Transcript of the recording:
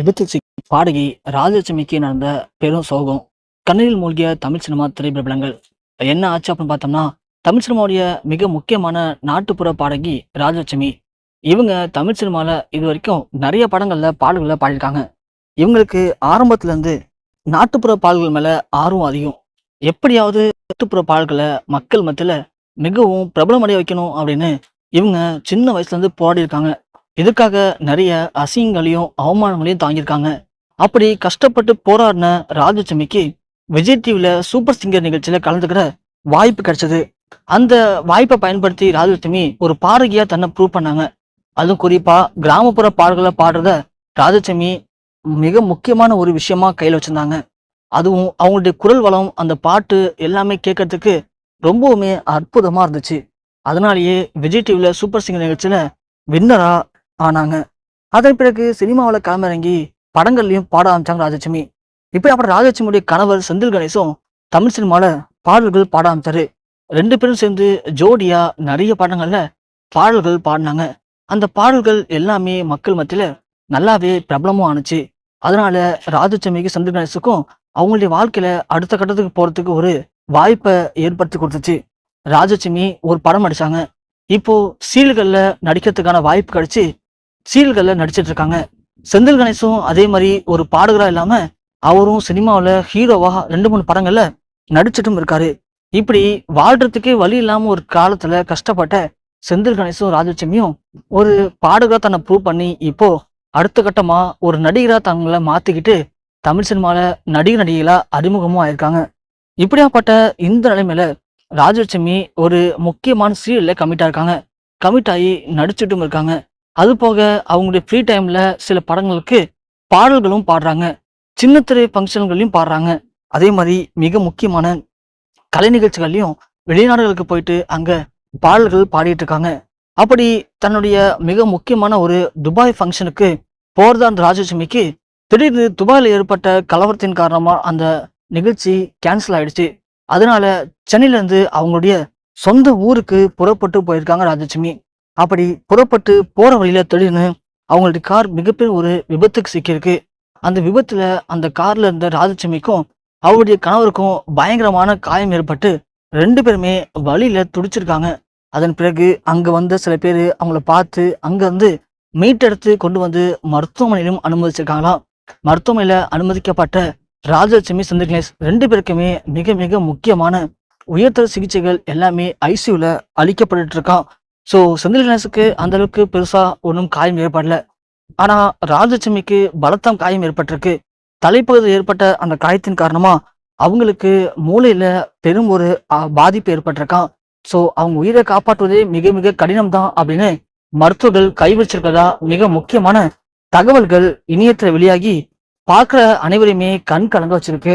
விபத்தில் சிக்கி பாடகி ராஜலட்சுமிக்கு நடந்த பெரும் சோகம். கண்ணீரில் மூழ்கிய தமிழ் சினிமா திரைப்பிரபலங்கள். என்ன ஆச்சு அப்படின்னு பார்த்தோம்னா, தமிழ் சினிமாவுடைய மிக முக்கியமான நாட்டுப்புற பாடகி ராஜலட்சுமி. இவங்க தமிழ் சினிமாவில் இது வரைக்கும் நிறைய படங்கள்ல பாடல்களை பாடியிருக்காங்க. இவங்களுக்கு ஆரம்பத்துல இருந்து நாட்டுப்புற பாடல்கள் மேல ஆர்வம் அதிகம். எப்படியாவது நாட்டுப்புற பாடல்களை மக்கள் மத்தியில மிகவும் பிரபலமடைய வைக்கணும் அப்படின்னு இவங்க சின்ன வயசுல இருந்து போராடி இருக்காங்க. இதுக்காக நிறைய அசிங்கங்களையும் அவமானங்களையும் தாங்கியிருக்காங்க. அப்படி கஷ்டப்பட்டு போராடின ராஜலட்சுமிக்கு விஜய் டிவில சூப்பர் சிங்கர் நிகழ்ச்சியில கலந்துக்கிற வாய்ப்பு கிடைச்சது. அந்த வாய்ப்பை பயன்படுத்தி ராஜலட்சுமி ஒரு பாடகியா தன்னை ப்ரூவ் பண்ணாங்க. அதுவும் குறிப்பா கிராமப்புற பாடல்களை பாடுறத ராஜலட்சுமி மிக முக்கியமான ஒரு விஷயமா கையில் வச்சிருந்தாங்க. அதுவும் அவங்களுடைய குரல் வளம், அந்த பாட்டு எல்லாமே கேட்கறதுக்கு ரொம்பவுமே அற்புதமா இருந்துச்சு. அதனாலேயே விஜய் டிவில சூப்பர் சிங்கர் நிகழ்ச்சியில வின்னரா ஆனாங்க. அதன் பிறகு சினிமாவில் களமிறங்கி படங்கள்லையும் பாட ஆரம்பிச்சாங்க ராஜலட்சுமி. இப்படி அப்புறம் ராஜலட்சுமியுடைய கணவர் செந்தில் கணேசும் தமிழ் சினிமாவில் பாடல்கள் பாட ஆரம்பிச்சாரு. ரெண்டு பேரும் சேர்ந்து ஜோடியா நிறைய படங்கள்ல பாடல்கள் பாடினாங்க. அந்த பாடல்கள் எல்லாமே மக்கள் மத்தியில நல்லாவே பிரபலமும் ஆணுச்சு. அதனால ராஜலட்சுமிக்கு செந்தில் கணேசுக்கும் அவங்களுடைய வாழ்க்கையில அடுத்த கட்டத்துக்கு போறதுக்கு ஒரு வாய்ப்பை ஏற்படுத்தி கொடுத்துச்சு. ராஜலட்சுமி ஒரு படம் நடிச்சாங்க. இப்போ சீரியல்கள்ல நடிக்கிறதுக்கான வாய்ப்பு கிடைச்சு சீரியல்கள்ல நடிச்சிட்டு இருக்காங்க. செந்தில் கணேசும் அதே மாதிரி ஒரு பாடகரா இல்லாம அவரும் சினிமாவில் ஹீரோவா 2-3 படங்கள்ல நடிச்சிட்டும் இருக்காரு. இப்படி வாழ்றதுக்கே வழி இல்லாம ஒரு காலத்துல கஷ்டப்பட்ட செந்தில் கணேசும் ராஜலட்சுமியும் ஒரு பாடகரா தன்னை ப்ரூவ் பண்ணி இப்போ அடுத்த கட்டமா ஒரு நடிகரா தங்களை மாத்திக்கிட்டு தமிழ் சினிமால நடிகைகளா அறிமுகமும் ஆயிருக்காங்க. இப்படியாப்பட்ட இந்த நிலைமையில ராஜலட்சுமி ஒரு முக்கியமான சீரியல்ல கமிட் ஆயிருக்காங்க. கமிட் ஆகி நடிச்சுட்டும் இருக்காங்க. அது போக அவங்களுடைய ஃப்ரீ டைம்ல சில படங்களுக்கு பாடல்களும் பாடுறாங்க. சின்ன திரை ஃபங்க்ஷன்களையும் பாடுறாங்க. அதே மாதிரி மிக முக்கியமான கலை நிகழ்ச்சிகள்லையும் வெளிநாடுகளுக்கு போயிட்டு அங்க பாடல்கள் பாடிட்டு இருக்காங்க. அப்படி தன்னுடைய மிக முக்கியமான ஒரு துபாய் ஃபங்க்ஷனுக்கு போறதா அந்த ராஜலட்சுமிக்கு திடீர்னு துபாயில் ஏற்பட்ட கலவரத்தின் காரணமா அந்த நிகழ்ச்சி கேன்சல் ஆயிடுச்சு. அதனால சென்னையில இருந்து அவங்களுடைய சொந்த ஊருக்கு புறப்பட்டு போயிருக்காங்க ராஜலட்சுமி. அப்படி புறப்பட்டு போற வழியில திடீர்னு அவங்களுடைய கார் மிகப்பெரிய ஒரு விபத்துக்கு சிக்கியிருக்கு. அந்த விபத்துல அந்த கார்ல இருந்த ராஜலட்சுமிக்கும் அவருடைய கணவருக்கும் பயங்கரமான காயம் ஏற்பட்டு 2 பேருமே வழியில துடிச்சிருக்காங்க. அதன் பிறகு அங்க வந்த சில பேர் அவங்கள பார்த்து அங்க வந்து மீட்டெடுத்து கொண்டு வந்து மருத்துவமனையிலும் அனுமதிச்சிருக்காங்களாம். மருத்துவமனையில அனுமதிக்கப்பட்ட ராஜலட்சுமி, செந்தில் கணேஷ் 2 பேருக்குமே மிக மிக முக்கியமான உயர்தர சிகிச்சைகள் எல்லாமே ஐசியூல அளிக்கப்பட்டு இருக்கான். ஸோ செந்தில் கணேசுக்கு அந்த அளவுக்கு பெருசா ஒன்றும் காயம் ஏற்படல. ஆனா ராஜலட்சுமிக்கு பலத்தம் காயம் ஏற்பட்டிருக்கு. தலைப்பகுதியில் ஏற்பட்ட அந்த காயத்தின் காரணமா அவங்களுக்கு மூளையில பெரும் ஒரு பாதிப்பு ஏற்பட்டிருக்கான். ஸோ அவங்க உயிரை காப்பாற்றுவதே மிக மிக கடினம் தான் அப்படின்னு மருத்துவர்கள் கைவிச்சிருக்கதா மிக முக்கியமான தகவல்கள் இணையத்துல வெளியாகி பார்க்குற அனைவரையுமே கண் கலங்க வச்சிருக்கு.